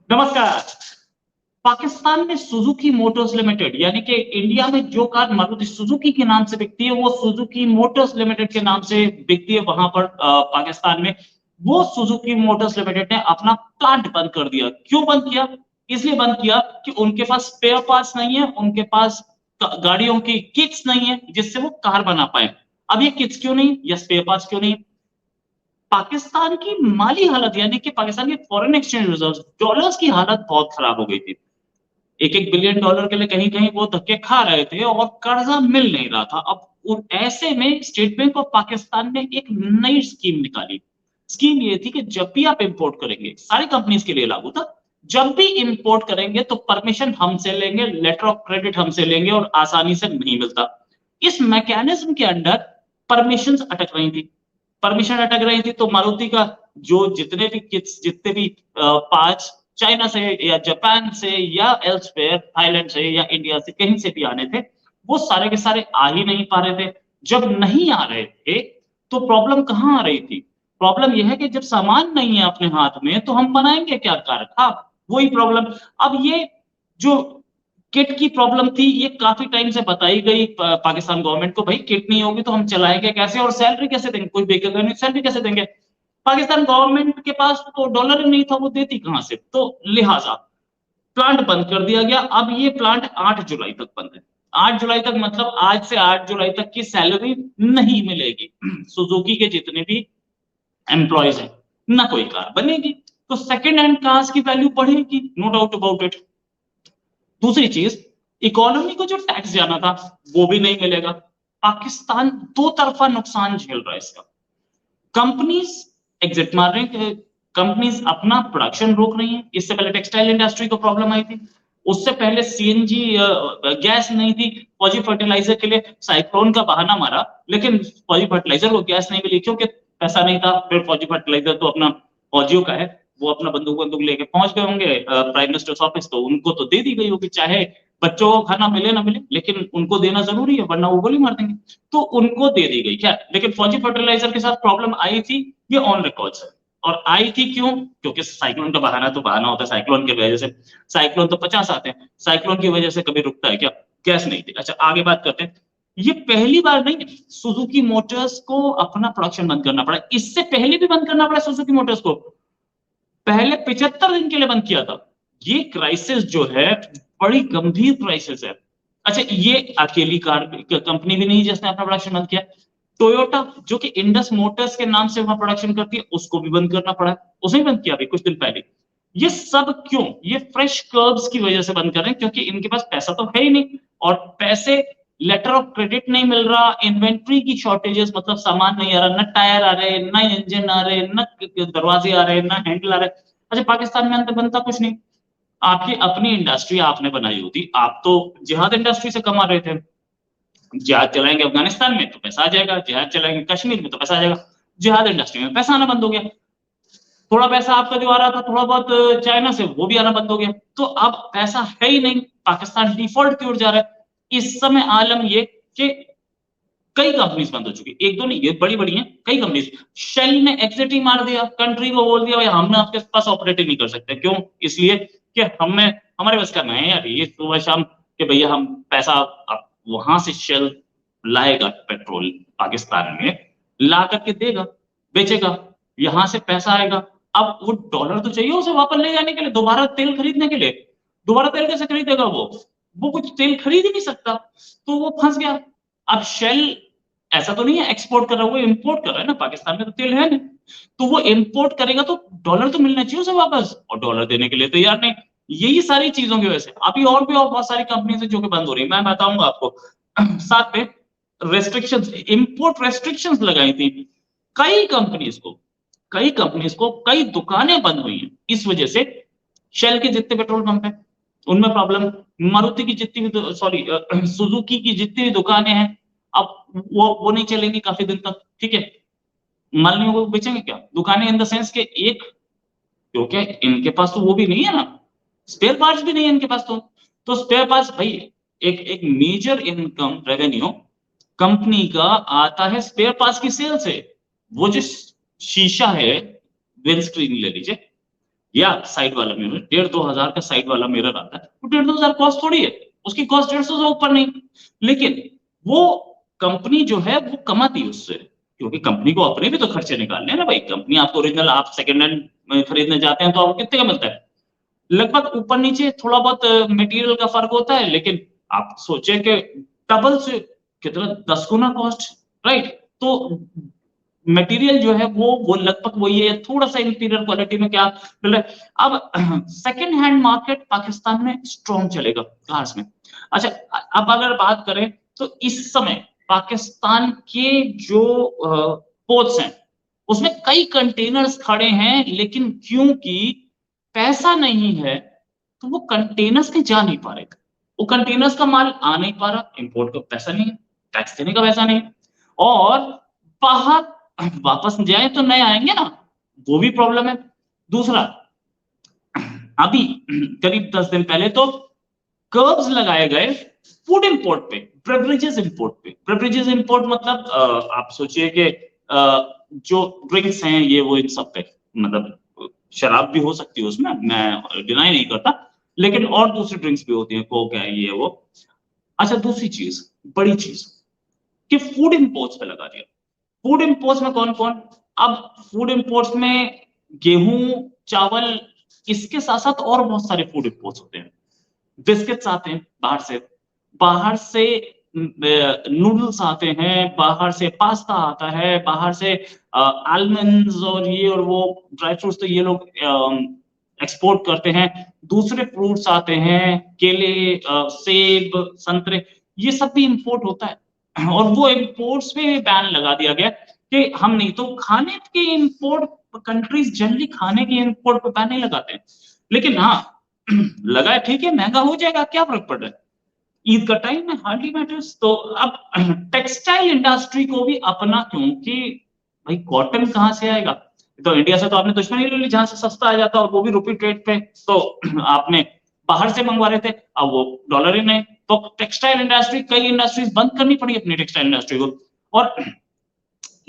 नमस्कार। पाकिस्तान में Suzuki Motors limited यानी कि इंडिया में जो कार मारुति सुजुकी के नाम से बिकती है वो सुजुकी मोटर्स लिमिटेड के नाम से बिकती है वहां पर पाकिस्तान में। वो सुजुकी मोटर्स लिमिटेड ने अपना प्लांट बंद कर दिया। क्यों बंद किया? इसलिए बंद किया कि उनके पास स्पेयर पार्ट्स नहीं है, उनके पास गाड़ियों की किट्स नहीं है जिससे वो कार बना पाए। अब ये किट्स क्यों नहीं या स्पेयर पार्ट्स क्यों नहीं? पाकिस्तान की माली हालत यानी कि पाकिस्तान के फॉरेन एक्सचेंज रिजर्व डॉलर्स की हालत बहुत खराब हो गई थी। एक एक बिलियन डॉलर के लिए कहीं कहीं वो धक्के खा रहे थे और कर्जा मिल नहीं रहा था। अब ऐसे में स्टेट बैंक ऑफ पाकिस्तान ने एक नई स्कीम निकाली। स्कीम ये थी कि जब भी आप इंपोर्ट करेंगे, सारी कंपनीज के लिए लागू था, जब भी इंपोर्ट करेंगे तो परमिशन हमसे लेंगे, लेटर ऑफ क्रेडिट हमसे लेंगे और आसानी से नहीं मिलता। इस मैकेनिज्म के अंडर परमिशन अटक रही थी। परमिशन अटक रही थी तो मारुति का जो जितने भी किट्स, जितने भी पार्ट्स चाइना से या जापान से या एल्सवेयर, थाईलैंड से या इंडिया से कहीं से भी आने थे, वो सारे के सारे आ ही नहीं पा रहे थे। जब नहीं आ रहे थे तो प्रॉब्लम कहां आ रही थी? प्रॉब्लम यह है कि जब सामान नहीं है अपने हाथ में तो हम बनाएंगे क्या कार? हाँ, वही प्रॉब्लम। अब ये जो किट की प्रॉब्लम थी ये काफी टाइम से बताई गई पाकिस्तान गवर्नमेंट को, भाई किट नहीं होगी तो हम चलाएंगे कैसे और सैलरी कैसे देंगे? कोई बेचेगा नहीं, सैलरी कैसे देंगे? पाकिस्तान गवर्नमेंट के पास तो डॉलर ही नहीं था, वो देती कहां से? तो लिहाजा प्लांट बंद कर दिया गया। अब ये प्लांट 8 जुलाई तक बंद है। 8 जुलाई तक मतलब आज से 8 जुलाई तक की सैलरी नहीं मिलेगी सुजुकी के जितने भी एम्प्लॉयज हैं, ना कोई कार बनेगी। तो सेकेंड हैंड कार्स की वैल्यू बढ़ेगी, नो डाउट अबाउट इट। दूसरी चीज, इकोनॉमी को जो टैक्स जाना था वो भी नहीं मिलेगा। पाकिस्तान दो तरफा नुकसान झेल रहा है इसका। कंपनीज एग्जिट मार रही हैं, कंपनीज अपना प्रोडक्शन रोक रही हैं। इससे पहले टेक्सटाइल इंडस्ट्री को प्रॉब्लम आई थी, उससे पहले सीएनजी गैस नहीं थी। फौजी फर्टिलाइजर के लिए साइक्लोन का बहाना मारा, लेकिन फौजी फर्टिलाइजर को गैस नहीं मिली क्योंकि पैसा नहीं था। फिर फौजी फर्टिलाइजर तो अपना फौजियों का है, वो अपना बंदूक बंदूक लेके पहुंच गए होंगे प्राइम मिनिस्टर्स ऑफिस, तो उनको तो दे दी गई होगी, चाहे बच्चों को खाना मिले ना मिले, लेकिन उनको देना जरूरी है वरना वो गोली मार देंगे। तो उनको दे दी गई क्या, लेकिन फौजी फर्टिलाइजर के साथ प्रॉब्लम आई थी, ये ऑन रिकॉर्ड है। और आई थी क्यों? क्योंकि साइक्लोन का बहाना तो बहाना होता है, साइक्लोन की वजह से। साइक्लोन तो 50 आते हैं, साइक्लोन की वजह से कभी रुकता है क्या? गैस नहीं थी। अच्छा, आगे बात करते हैं। ये पहली बार नहीं है सुजुकी मोटर्स को अपना प्रोडक्शन बंद करना पड़ा, इससे पहले भी बंद करना पड़ा सुजुकी मोटर्स को। पहले 75 दिन के लिए बंद किया था। ये क्राइसिस जो है बड़ी गंभीर क्राइसिस है। अच्छा, ये अकेली कार कंपनी भी नहीं जिसने अपना प्रोडक्शन बंद किया। टोयोटा जो कि इंडस मोटर्स के नाम से वहां प्रोडक्शन करती है, उसको भी बंद करना पड़ा। उसने बंद किया अभी कुछ दिन पहले। ये सब क्यों? ये फ्रेश कर्व्स की वजह से बंद कर रहे हैं, क्योंकि इनके पास पैसा तो है ही नहीं। और पैसे, लेटर ऑफ क्रेडिट नहीं मिल रहा, इन्वेंट्री की शॉर्टेजेस, मतलब सामान नहीं आ रहा, न टायर आ रहे, न इंजन आ रहे, न दरवाजे आ रहे, न हैंडल आ रहे। अच्छा, पाकिस्तान में अंदर बनता कुछ नहीं। आपकी अपनी इंडस्ट्री आपने बनाई होती, आप तो जिहाद इंडस्ट्री से कमा रहे थे। जिहाद चलाएंगे अफगानिस्तान में तो पैसा आ जाएगा, जिहाद चलाएंगे कश्मीर में तो पैसा आ जाएगा। जिहाद इंडस्ट्री में पैसा आना बंद हो गया। थोड़ा पैसा आपका जो आ रहा था थोड़ा बहुत चाइना से, वो भी आना बंद हो गया। तो अब पैसा है ही नहीं, पाकिस्तान डिफॉल्ट की ओर जा रहा है। इस समय आलम ये कि कई कंपनीज बंद हो चुकी, एक दो नहीं, ये बड़ी बड़ी हैं कई कंपनीज। शेल ने एग्जिट ही मार दिया, कंट्री को बोल दिया भाई हम आपके पास ऑपरेट ही नहीं कर सकते। क्यों? इसलिए कि हमें, हमारे बस करना है यार ये सुबह शाम कि भैया हम पैसा, अब वहां से शेल लाएगा पेट्रोल पाकिस्तान में, ला करके देगा, बेचेगा, यहां से पैसा आएगा। अब वो डॉलर तो चाहिए उसे वापस ले जाने के लिए, दोबारा तेल खरीदने के लिए। दोबारा तेल कैसे खरीदेगा वो कुछ तेल खरीद ही नहीं सकता, तो वो फंस गया। अब शेल ऐसा तो नहीं है एक्सपोर्ट कर रहा है, वो इंपोर्ट कर रहा है ना, पाकिस्तान में तो तेल है नहीं। तो वो इंपोर्ट करेगा तो डॉलर तो मिलना चाहिए उसे वापस, और डॉलर देने के लिए तैयार नहीं। यही सारी चीजों की वजह से अभी और भी और बहुत सारी कंपनीज है जो कि बंद हो रही है, मैं बताऊंगा आपको। साथ में रेस्ट्रिक्शंस, इंपोर्ट रेस्ट्रिक्शंस लगाई थी कई कंपनीज को, कई दुकानें बंद हुई हैं इस वजह से। शेल के जितने पेट्रोल पंप है उनमें प्रॉब्लम, मारुति की जितनी भी, सॉरी सुजुकी की जितनी भी दुकानें हैं, अब वो नहीं चलेंगी काफी दिन तक। ठीक है, माल नहीं, वो बेचेंगे क्या दुकानें? इन द सेंस के एक, क्योंकि इनके पास तो वो भी नहीं है ना, स्पेयर पार्ट्स भी नहीं है इनके पास। तो स्पेयर पार्ट्स भाई, एक एक मेजर इनकम रेवेन्यू कंपनी का आता है स्पेयर पार्ट्स की सेल से। वो जो शीशा है, विंड स्क्रीन ले लीजिए, या साइड वाला मिरर 1,500-2,000 का साइड वाला मिरर आता है, वो 1,500-2,000 कॉस्ट थोड़ी है, उसकी कॉस्ट 150 से ऊपर नहीं। लेकिन वो कंपनी जो है वो कमाती है उससे, क्योंकि कंपनी को अपने भी तो खर्चे निकालने हैं ना भाई। कंपनी आपको ओरिजिनल आप सेकंड हैंड खरीदने जाते हैं तो आपको कितने का मिलता है? लगभग ऊपर नीचे थोड़ा बहुत मटेरियल का फर्क होता है, लेकिन आप सोचे कि डबल से कितना 10 गुना कॉस्ट, राइट? तो मटेरियल जो है वो लगभग वही है, थोड़ा सा इंटीरियर क्वालिटी में क्या मिल रहा है। अब सेकंड हैंड मार्केट पाकिस्तान में स्ट्रॉन्ग चलेगा कार्स में। अच्छा, अब अगर बात करें तो इस समय पाकिस्तान के जो पोर्ट्स हैं उसमें कई कंटेनर्स खड़े हैं, लेकिन क्योंकि पैसा नहीं है तो वो कंटेनर्स के जा नहीं पा रहे। वो कंटेनर्स का माल आ नहीं पा रहा, इंपोर्ट का पैसा नहीं है, टैक्स देने का पैसा नहीं है, और बाहर वापस जाए तो नए आएंगे ना, वो भी प्रॉब्लम है। दूसरा, अभी करीब 10 दिन पहले तो कर्ब्स लगाए गए फूड इंपोर्ट पे, बेवरेजेस इंपोर्ट पे। बेवरेजेस इंपोर्ट मतलब आप सोचिए कि जो ड्रिंक्स हैं ये वो इन सब पे, मतलब शराब भी हो सकती है उसमें, मैं डिनाई नहीं करता, लेकिन और दूसरी ड्रिंक्स भी होती हैं, कोक है ये वो। अच्छा, दूसरी चीज, बड़ी चीज, कि फूड इंपोर्ट्स पे लगा दिया। फूड इंपोर्ट्स में कौन कौन? अब फूड इंपोर्ट्स में गेहूं, चावल, इसके साथ साथ और बहुत सारे फूड इंपोर्ट्स होते हैं। बिस्किट्स आते हैं बाहर से, बाहर से नूडल्स आते हैं, बाहर से पास्ता आता है, बाहर से आलमंड्स और ये और वो ड्राई फ्रूट्स तो ये लोग एक्सपोर्ट करते हैं। दूसरे फ्रूट्स आते हैं, केले, सेब, संतरे, ये सब भी इंपोर्ट होता है। और वो इंपोर्ट्स पे बैन लगा दिया गया कि हम नहीं तो खाने के इंपोर्ट, कंट्रीज जनरली खाने के इंपोर्ट पे बैन नहीं लगाते हैं, लेकिन हाँ लगा है, ठीक है, महंगा हो जाएगा, क्या फर्क पड़ रहा है, ईद का टाइम है, हार्डली मैटर्स। तो अब टेक्सटाइल इंडस्ट्री को भी अपना, क्योंकि भाई कॉटन कहां से आएगा? तो इंडिया से तो आपने दुश्मनी ले ली, जहां से सस्ता आ जाता, और वो भी रुपी ट्रेड पे, तो आपने बाहर से मंगवा रहे थे, अब वो डॉलर ही नहीं, तो टेक्सटाइल इंडस्ट्री, कई इंडस्ट्रीज बंद करनी पड़ी अपनी टेक्सटाइल इंडस्ट्री को। और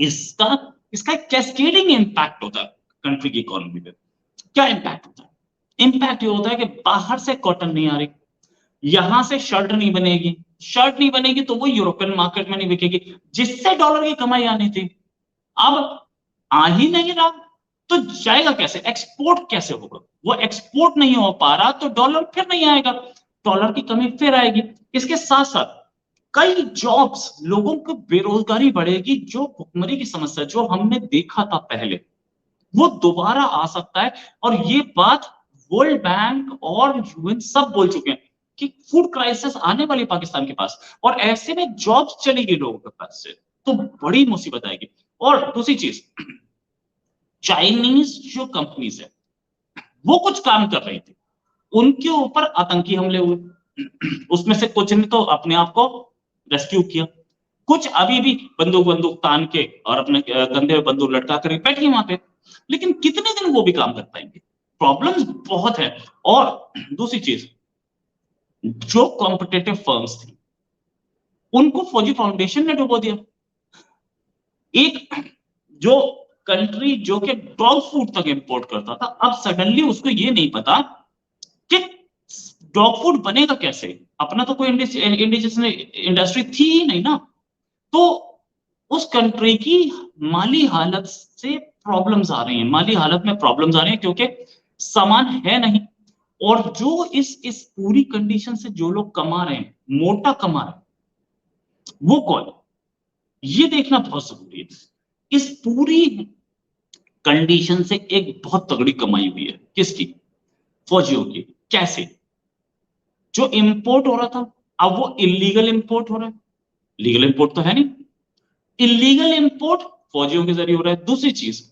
इसका इसका कैस्केडिंग इंपैक्ट होता है कंट्री की इकोनॉमी पे। क्या इंपैक्ट होता है? इंपैक्ट ये होता है कि बाहर से कॉटन नहीं आ रही, यहां से शर्ट नहीं बनेगी, शर्ट नहीं बनेगी तो वो यूरोपियन मार्केट में नहीं बिकेगी, जिससे डॉलर की कमाई आनी थी। अब आ ही नहीं रहा, तो जाएगा कैसे? एक्सपोर्ट कैसे होगा? वो एक्सपोर्ट नहीं हो पा रहा तो डॉलर फिर नहीं आएगा, डॉलर की कमी फिर आएगी। इसके साथ साथ कई जॉब्स, लोगों को बेरोजगारी बढ़ेगी, जो भुखमरी की समस्या जो हमने देखा था पहले, वो दोबारा आ सकता है। और ये बात वर्ल्ड बैंक और यूएन सब बोल चुके हैं कि फूड क्राइसिस आने वाली पाकिस्तान के पास, और ऐसे में जॉब्स चलेगी लोगों के पास से, तो बड़ी मुसीबत आएगी। और दूसरी चीज, चाइनीज जो कंपनीज है वो कुछ काम कर रही थी, उनके ऊपर आतंकी हमले हुए उसमें से कुछ ने तो अपने आप को रेस्क्यू किया, कुछ अभी भी बंदूक बंदूक तान के और अपने कंधे में बंदूक लटका कर बैठी वहां पे। लेकिन कितने दिन वो भी काम कर पाएंगे? प्रॉब्लम्स बहुत है। और दूसरी चीज, जो कॉम्पिटेटिव फर्म्स थी उनको फौजी फाउंडेशन ने डुबो दिया। एक जो कंट्री जो कि डॉग फूड तक इंपोर्ट करता था, अब सडनली उसको ये नहीं पता कि डॉग फूड बनेगा कैसे, अपना तो कोई इंडिजिनस इंडस्ट्री थी ही नहीं ना। तो उस कंट्री की माली हालत से प्रॉब्लम्स आ रही हैं, माली हालत में प्रॉब्लम्स आ रही हैं, क्योंकि सामान है नहीं। और जो इस पूरी कंडीशन से जो लोग कमा रहे हैं, मोटा कमा रहे हैं, वो कौन? ये देखना बहुत जरूरी है। इस पूरी कंडीशन से एक बहुत तगड़ी कमाई हुई है, किसकी? फौजियों की। कैसे? जो इंपोर्ट हो रहा था, अब वो इलीगल इंपोर्ट हो रहा है, लीगल इंपोर्ट तो है नहीं, इलीगल इंपोर्ट फौजियों के जरिए हो रहा है। दूसरी चीज,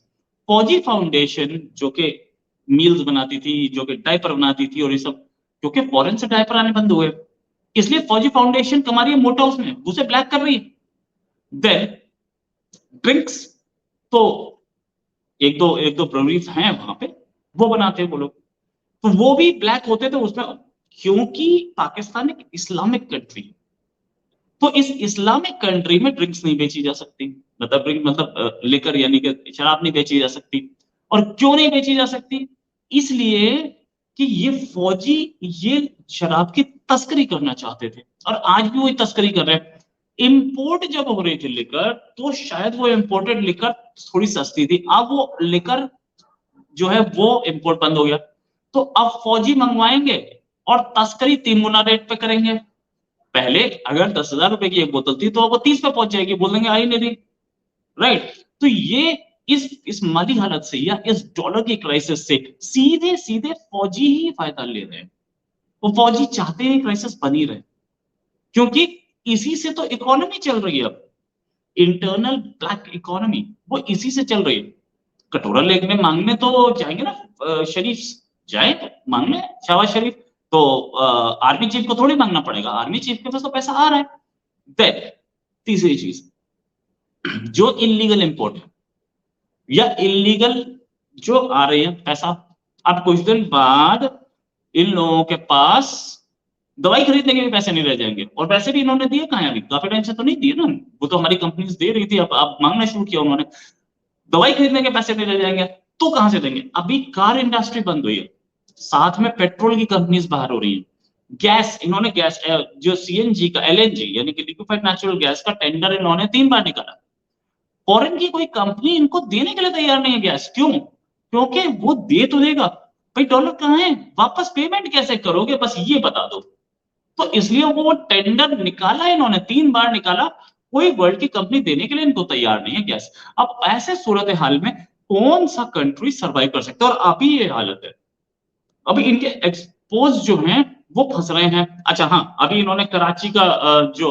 फौजी फाउंडेशन जो कि मील्स बनाती थी, जो कि डायपर बनाती थी और ये सब, क्योंकि फॉरेन से डायपर आने बंद हुए, इसलिए फौजी फाउंडेशन कमा रही है मोटा, उसमें उसे ब्लैक कर रही है। देन ड्रिंक्स, तो एक दो ब्रेवरीज हैं वहां पे, वो बनाते हैं वो लोग, तो वो भी ब्लैक होते थे उसमें, क्योंकि पाकिस्तान एक इस्लामिक कंट्री है। तो इस इस्लामिक कंट्री में ड्रिंक्स नहीं बेची जा सकती, मतलब ड्रिंक मतलब लेकर, यानी कि शराब नहीं बेची जा सकती। और क्यों नहीं बेची जा सकती? इसलिए कि ये फौजी ये शराब की तस्करी करना चाहते थे और आज भी वही तस्करी कर रहे हैं। इंपोर्ट जब हो रही थी लिकर, तो शायद वो इंपोर्टेड लिकर थोड़ी सस्ती थी, अब वो लिकर जो है वो इंपोर्ट बंद हो गया, तो अब फौजी मंगवाएंगे और तस्करी 3 गुना रेट पे करेंगे। पहले अगर 10,000 रुपए की एक बोतल थी तो अब वो 30 पे पहुंच जाएगी, बोल देंगे आई नहीं रही, राइट। तो ये इस माली हालत से या इस डॉलर की क्राइसिस से सीधे सीधे फौजी ही फायदा ले रहे हैं। वो फौजी चाहते हैं क्राइसिस बनी रहे, क्योंकि इसी से तो इकोनॉमी चल रही है। अब इंटरनल ब्लैक इकोनॉमी वो इसी से चल रही है। कटोरा लेने मांगने तो जाएंगे ना, शरीफ जाए मांगने शहबाज शरीफ, तो आर्मी चीफ को थोड़ी मांगना पड़ेगा, आर्मी चीफ के पास तो पैसा आ रहा है। देन तीसरी चीज, जो इलीगल इंपोर्ट है या इलीगल जो आ रही है पैसा, अब कुछ दिन बाद इन लोगों के पास दवाई खरीदने के भी पैसे नहीं रह जाएंगे, और पैसे भी इन्होंने दिए कहां, अभी काफी टाइम से तो नहीं दिए ना, वो तो हमारी कंपनीज दे रही थी, अब मांगना शुरू किया उन्होंने, दवाई खरीदने के पैसे नहीं रह जाएंगे तो कहां से देंगे। अभी कार इंडस्ट्री बंद हुई है, साथ में पेट्रोल की कंपनीज बाहर हो रही है, गैस इन्होंने गैस जो सीएनजी का एलएनजी यानी कि लिक्विफाइड नेचुरल गैस का टेंडर इन्होंने 3 बार निकाला। फॉरेन की कोई कंपनी इनको देने के लिए तैयार नहीं है गैस, क्यों? क्योंकि वो दे तो देगा, भाई डॉलर कहां है, वापस पेमेंट कैसे करोगे, बस ये बता दो। तो इसलिए वो टेंडर निकाला इन्होंने, 3 बार निकाला, कोई वर्ल्ड की कंपनी देने के लिए इनको तैयार नहीं है गैस। अब ऐसे सूरत हाल में कौन सा कंट्री सर्वाइव कर सकता है, और अभी ये हालत है, अभी इनके एक्सपोज जो हैं वो फंस रहे हैं। अच्छा हाँ, अभी इन्होंने कराची का जो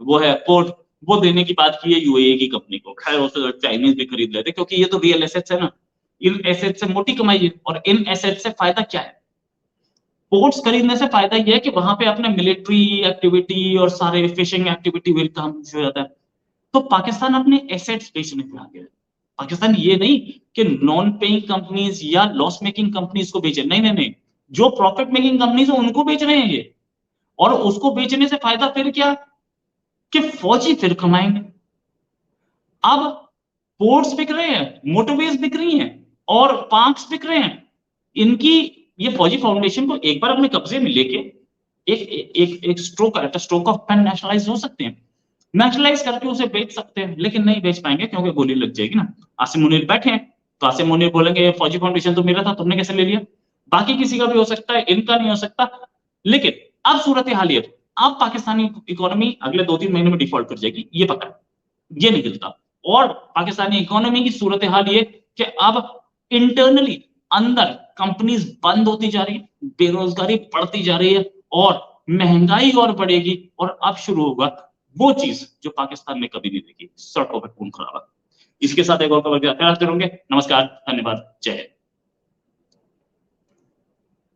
वो है पोर्ट वो देने की बात की है यूएई की कंपनी को, खैर उसे चाइनीज भी खरीद लेते क्योंकि ये तो रियल एसेट्स है ना, इन एसेट से मोटी कमाई है, और इन एसेट से फायदा क्या है, पोर्ट्स खरीदने से फायदा यह है कि वहां पे अपने मिलिट्री एक्टिविटी और सारे फिशिंग एक्टिविटी विल काम हो जाता है। तो पाकिस्तान अपने एसेट्स बेचने पे आ गया है। पाकिस्तान ये नहीं कि नॉन पेइंग कंपनीज या लॉस मेकिंग कंपनीज को बेचे, नहीं नहीं नहीं, जो प्रॉफिट मेकिंग कंपनीज है उनको बेच रहे हैं ये, और उसको बेचने से फायदा फिर क्या कि फौजी फिर कमाएंगे। अब पोर्ट्स बिक रहे हैं, मोटरवेज बिक रही हैं, और पार्क्स बिक रहे हैं, इनकी ये फौजी फाउंडेशन को एक बार अपने कब्जे में लेके एक स्ट्रोक ऑफ पेन नेशनलाइज हो सकते हैं, नेशनलाइज करके उसे बेच सकते हैं, लेकिन नहीं बेच पाएंगे क्योंकि गोली लग जाएगी ना। आसिम मुनीर बैठे हैं, तो आसिम मुनीर बोलेंगे फौजी फाउंडेशन तो मेरा था, तुमने कैसे ले लिया। बाकी किसी का भी हो सकता है, इनका नहीं हो सकता। लेकिन अब सूरत हाल ये, अब पाकिस्तानी इकोनॉमी अगले 2-3 महीने में डिफॉल्ट कर जाएगी, ये पता है, ये नहीं गिरता। और पाकिस्तानी इकोनॉमी की सूरत हाल ये कि अब इंटरनली अंदर कंपनीज बंद होती जा रही है, बेरोजगारी बढ़ती जा रही है, और महंगाई और बढ़ेगी, और अब शुरू होगा वो चीज जो पाकिस्तान में कभी नहीं देखी, सड़कों पर खून खराबा। इसके साथ एक और खबर के साथ फिर हाजिर होंगे। नमस्कार, धन्यवाद, जय हिंद।